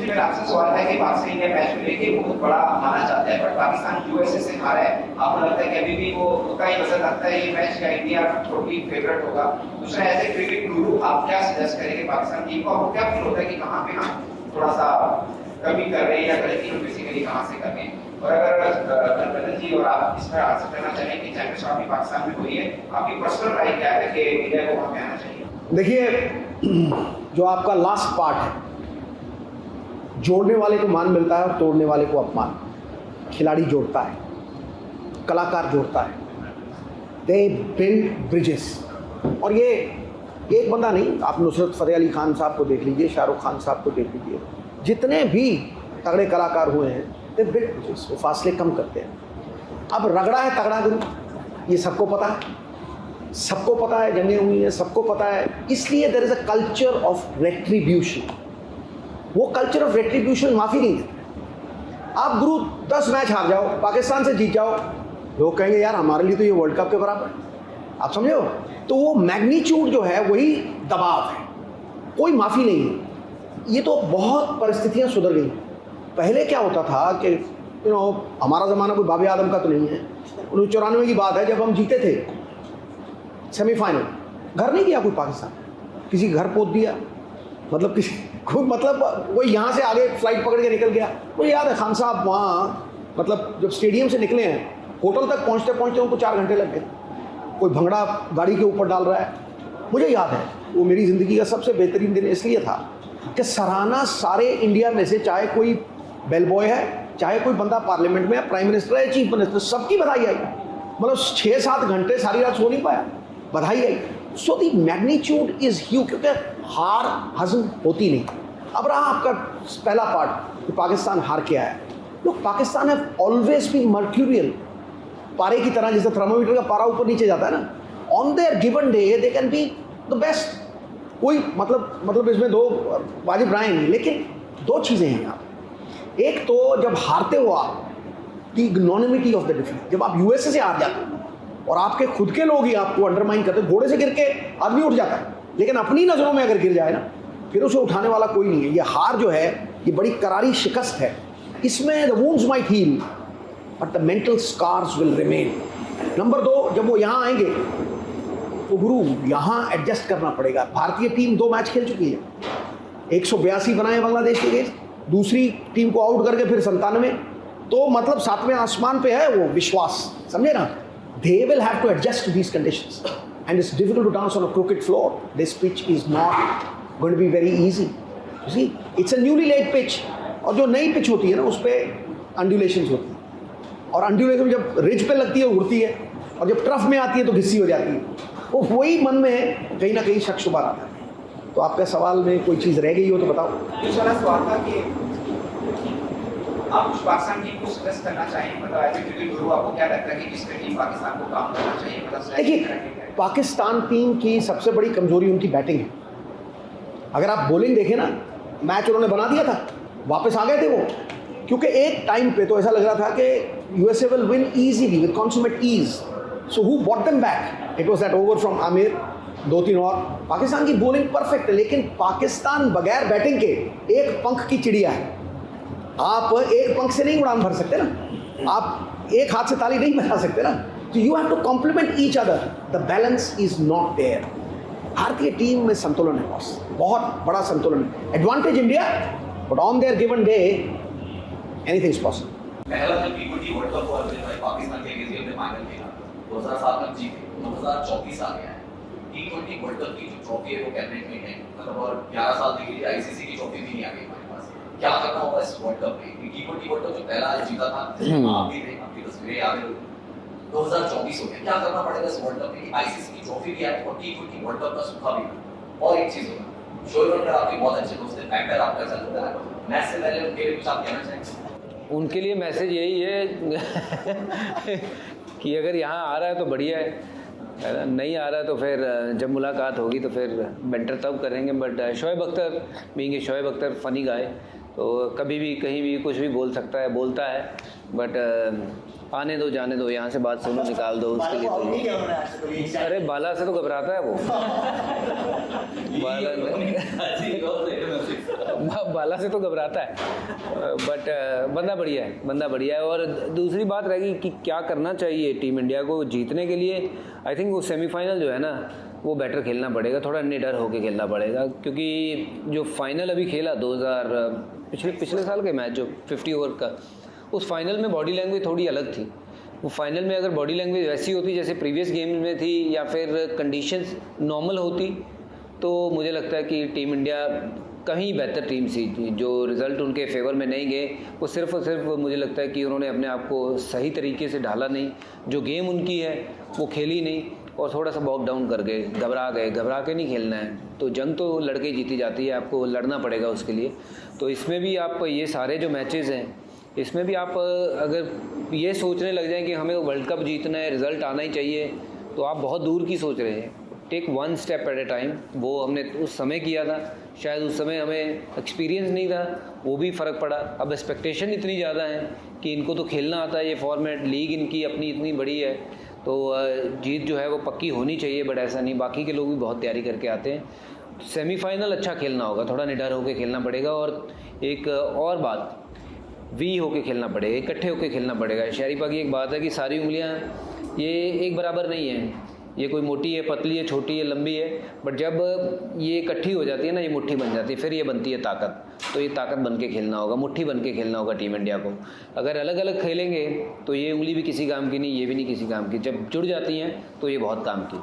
मेरा आपसे सवाल है कि पाक से इंडिया मैच को लेके बहुत बड़ा माना जाता है, बट पाकिस्तान यूएसए से हारा है। आपको लगता है कि अभी भी वो उतना ही पसंद आता है ये मैच का इंडिया ट्रॉफी फेवरेट होगा? दूसरा, एज ए क्रिकेट गुरु आप क्या सजेस्ट करेंगे पाकिस्तान टीम को? आपको क्या फील होता है कि कहाँ पे हम थोड़ा सा कमी कर रहे हैं या गलती हम बेसिकली कहाँ से कर रहे हैं? और अगर गणपत जी और आप इस पर आंसर करना चाहें कि चैंपियनशिप अभी पाकिस्तान में हुई है, आपकी पर्सनल राय क्या है कि इंडिया को वहाँ पे आना चाहिए? देखिए, जो आपका लास्ट पार्ट है, जोड़ने वाले को मान मिलता है और तोड़ने वाले को अपमान। खिलाड़ी जोड़ता है, कलाकार जोड़ता है, दे बिल्ड ब्रिजेस। और ये एक बंदा नहीं, आप नुसरत फतेह अली खान साहब को देख लीजिए, शाहरुख खान साहब को देख लीजिए, जितने भी तगड़े कलाकार हुए हैं दे बिल्ड ब्रिजेस, वो फासले कम करते हैं। अब रगड़ा है तगड़ा गुरु, ये सबको पता है, सबको पता है, जंगें हुई हैं, सबको पता है। इसलिए there is a culture of retribution. वो कल्चर ऑफ रेट्रीब्यूशन माफ़ी नहीं देता। आप गुरु 10 मैच हार जाओ, पाकिस्तान से जीत जाओ, लोग कहेंगे यार हमारे लिए तो ये वर्ल्ड कप के बराबर है। आप समझे हो? तो वो मैग्नीट्यूड जो है वही दबाव है, कोई माफ़ी नहीं है। ये तो बहुत परिस्थितियाँ सुधर गई। पहले क्या होता था कि हमारा ज़माना कोई बाबे आदम का तो नहीं है। 1994 की बात है, जब हम जीते थे सेमीफाइनल, घर नहीं किया कोई पाकिस्तान, किसी घर पोत दिया, मतलब किसी कोई, मतलब वो यहाँ से आगे फ्लाइट पकड़ के निकल गया। मुझे याद है खान साहब वहाँ, मतलब जब स्टेडियम से निकले हैं, होटल तक पहुँचते पहुँचते उनको 4 घंटे लग गए। कोई भंगड़ा गाड़ी के ऊपर डाल रहा है। मुझे याद है वो मेरी ज़िंदगी का सबसे बेहतरीन दिन इसलिए था कि सराहना सारे इंडिया में से, चाहे कोई बेल बॉय है, चाहे कोई बंदा पार्लियामेंट में है, प्राइम मिनिस्टर है, चीफ मिनिस्टर, सबकी बधाई आई। मतलब 6-7 घंटे सारी रात सो नहीं पाया, बधाई आई। सो दी मैग्नीट्यूड इज ह्यूज, क्योंकि हार हजम होती नहीं। अब रहा आपका पहला पार्ट कि पाकिस्तान हार के आया। लोग, पाकिस्तान है ऑलवेज बी मर्क्यूरियल, पारे की तरह, जैसे थर्मोमीटर का पारा ऊपर नीचे जाता है ना, on their given day they can be the best. कोई मतलब इसमें दो वाजिब राय नहीं, लेकिन 2 चीज़ें हैं यहाँ। एक तो जब हारते हो आप, द इग्नोनिमिटी ऑफ द डिफीट, जब आप यूएसए से हार जाते हो और आपके खुद के लोग ही आपको अंडरमाइन करते, घोड़े से गिर के आदमी उठ जाता है, लेकिन अपनी नज़रों में अगर गिर जाए ना, फिर उसे उठाने वाला कोई नहीं है। ये हार जो है, ये बड़ी करारी शिकस्त है। इसमें the wounds might heal but the mental scars will remain. Number 2, जब वो यहाँ आएंगे तो गुरु यहाँ एडजस्ट करना पड़ेगा। भारतीय टीम 2 मैच खेल चुकी है, 182 बनाए बांग्लादेश के लिए, दूसरी टीम को आउट करके फिर 97, तो मतलब 7वें आसमान पे है वो विश्वास, समझे ना? They will have to adjust to these conditions, and it's difficult to dance on a crooked floor. This pitch is not going to be very easy. You see, it's a newly laid pitch, और जो नई pitch होती है ना, उस पर अंडुलेशंस होती है, और अंडुलेशन जब रिज पे लगती है उड़ती है, और जब ट्रफ में आती है तो घिस्सी हो जाती है। वो वही मन में कहीं ना कहीं शक शुबा आता है। तो आपके सवाल में कोई चीज़ रह गई हो तो बताओ। दूसरा सवाल था कि आप पाकिस्तान टीम को सजेस्ट करना चाहिए, मतलब एज ए क्रिकेट गुरु आपको क्या लगता है कि किस टीम पाकिस्तान को काम करना चाहिए? मतलब देखिए, पाकिस्तान टीम की सबसे बड़ी कमजोरी उनकी बैटिंग है। अगर आप बॉलिंग देखें ना, मैच उन्होंने बना दिया था, वापस आ गए थे वो, क्योंकि एक टाइम पे तो ऐसा लग रहा था कि USA will win easily with consummate ease. So who bought them back? It was that over from Aamir, 2-3 और। पाकिस्तान की बॉलिंग परफेक्ट है, लेकिन पाकिस्तान बगैर बैटिंग के एक पंख की चिड़िया है। आप एक पंख से नहीं उड़ान भर सकते ना, आप एक हाथ से ताली नहीं बजा सकते ना, तो you have to complement each other. The balance is not there. भारतीय टीम में संतुलन है बॉस, बहुत बड़ा संतुलन है। Advantage India, but on their given day anything is possible. पहला जब टी20 वर्ल्ड कप हुआ पाकिस्तान के लिए हमने फाइनल खेला, 2007 में जीते, 2034 आ गया है। टी20 वर्ल्ड कप की जो ट्रॉफी है वो कैबिनेट में है, मतलब और 11 साल के लिए आईसीसी की ट्रॉफी भी नहीं आ गई हमारे पास। क्या करना होगा इस वर्ल्ड कप में? टी20 वर्ल्ड कप जो पहला जीता था, आप भी थे, आपकी तस्वीरें याद है, 2024 हो गया। क्या करना पड़ेगा इस वर्ल्ड कप में कि आईसीसी की ट्रॉफी भी आए और टी20 वर्ल्ड कप का सूखा भी हो? और एक चीज होगा, शोएब अख्तर आपके बहुत अच्छे दोस्त हैं, फैक्टर आपका चलता है, मैच से पहले उनके लिए कुछ आप कहना चाहेंगे? उनके लिए मैसेज यही है कि अगर यहाँ आ रहा है तो बढ़िया है, नहीं आ रहा है तो फिर जब मुलाकात होगी तो फिर बेंटर तब करेंगे। But Shoaib Akhtar being Shoaib Akhtar funny guy, तो कभी भी कहीं भी कुछ भी बोल सकता है, बोलता है। बट आने दो, जाने दो, यहाँ से बात सुनो, निकाल दो उसके लिए। तो अरे बाला से तो घबराता है वो। बाला बाला से तो घबराता है, बट बंदा बढ़िया है। और दूसरी बात रहेगी कि क्या करना चाहिए टीम इंडिया को जीतने के लिए। आई थिंक वो सेमीफाइनल जो है ना वो बेटर खेलना पड़ेगा, थोड़ा निडर होके खेलना पड़ेगा, क्योंकि जो फाइनल अभी खेला 2000 पिछले साल के मैच जो 50 ओवर का, उस फाइनल में बॉडी लैंग्वेज थोड़ी अलग थी। वो फाइनल में अगर बॉडी लैंग्वेज वैसी होती जैसे प्रीवियस गेम में थी, या फिर कंडीशंस नॉर्मल होती, तो मुझे लगता है कि टीम इंडिया कहीं बेहतर टीम थी। जो रिज़ल्ट उनके फेवर में नहीं गए वो सिर्फ और सिर्फ मुझे लगता है कि उन्होंने अपने आप को सही तरीके से ढाला नहीं, जो गेम उनकी है वो खेली नहीं, और थोड़ा सा बॉक डाउन कर गए, घबरा के नहीं खेलना है। तो जंग तो लड़के जीती जाती है, आपको लड़ना पड़ेगा उसके लिए। तो इसमें भी आप ये सारे जो मैचेज़ हैं, इसमें भी आप अगर ये सोचने लग जाएं कि हमें वर्ल्ड कप जीतना है, रिज़ल्ट आना ही चाहिए, तो आप बहुत दूर की सोच रहे हैं। Take one step at a time. वो हमने उस समय किया था, शायद उस समय हमें एक्सपीरियंस नहीं था, वो भी फ़र्क पड़ा। अब एक्सपेक्टेशन इतनी ज़्यादा है कि इनको तो खेलना आता है, ये फॉर्मेट लीग इनकी अपनी इतनी बड़ी है, तो जीत जो है वो पक्की होनी चाहिए। बट ऐसा नहीं, बाकी के लोग भी बहुत तैयारी करके आते हैं। सेमीफाइनल अच्छा खेलना होगा, थोड़ा निडर होकर खेलना पड़ेगा। और एक और बात, वी होके खेलना पड़ेगा, इकट्ठे होके खेलना पड़ेगा। शरीफा की एक बात है कि सारी उंगलियां ये एक बराबर नहीं है, ये कोई मोटी है, पतली है, छोटी है, लंबी है, बट जब ये इकट्ठी हो जाती है ना, ये मुट्ठी बन जाती है, फिर ये बनती है ताकत। तो ये ताकत बन के खेलना होगा, मुट्ठी बन के खेलना होगा टीम इंडिया को। अगर अलग अलग खेलेंगे तो ये उंगली भी किसी काम की नहीं, ये भी नहीं किसी काम की। जब जुड़ जाती हैं तो ये बहुत काम की।